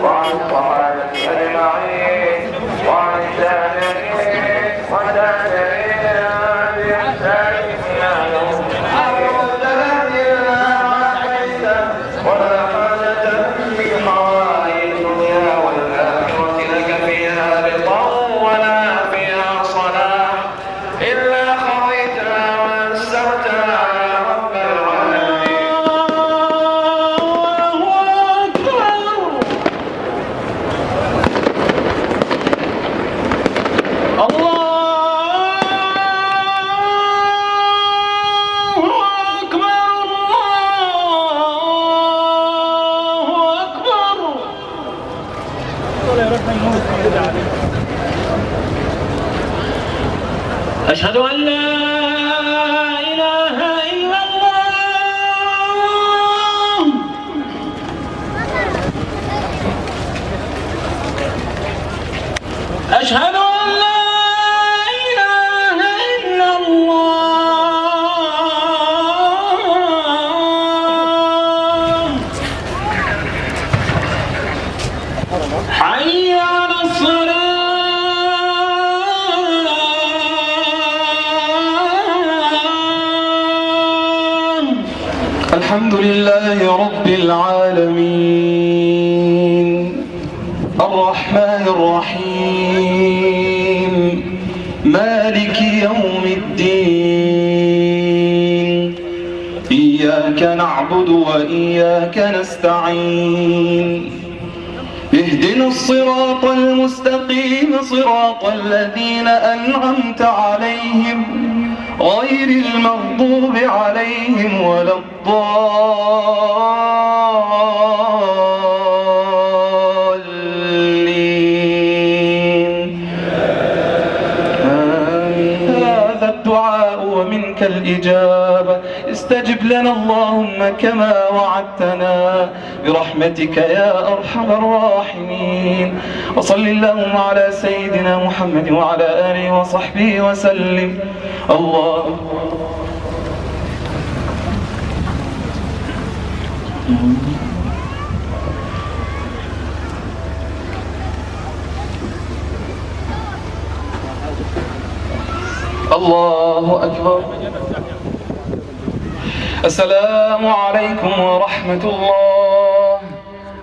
وعن صحابة أجمعين وعن التابعين والتابعين بإحسان إلى يوم الدين ولا حاجة في حوائج الدنيا والآخرة لك فيها رضا ولا فيها صلاح إلا خضيتها ويسرتها يا رب العالمين. أشهد أن لا إله إلا الله. أشهد أن لا إله إلا الله. حي على الصلاة. الحمد لله رب العالمين الرحمن الرحيم مالك يوم الدين إياك نعبد وإياك نستعين اهدنا الصراط المستقيم صراط الذين أنعمت عليهم غير المغضوب عليهم ولا الضالين آمين. هذا الدعاء ومنك الإجابة استجب لنا اللهم كما وعدتنا برحمتك يا أرحم الراحمين. وصل اللهم على سيدنا محمد وعلى آله وصحبه وسلم. الله الله أكبر. السلام عليكم ورحمة الله.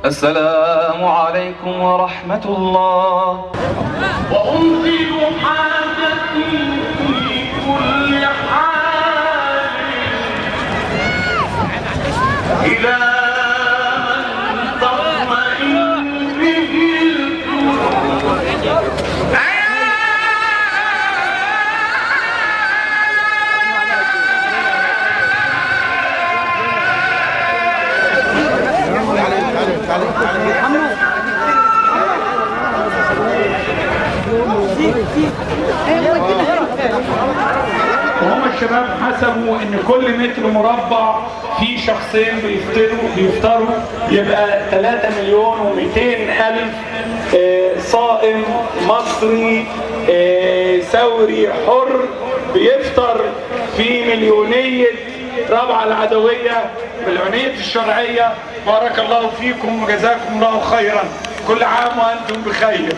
السلام عليكم ورحمة الله. وأنزل حاجتي في كل حال إلى من تطمئن به القلوب. وهم الشباب حسبوا ان كل متر مربع فيه شخصين بيفطروا يبقى 3,200,000 صائم مصري ثوري حر بيفطر في مليونية رابعة العدوية، مليونية الشرعية. بارك الله فيكم وجزاكم الله خيرا. كل عام وأنتم بخير.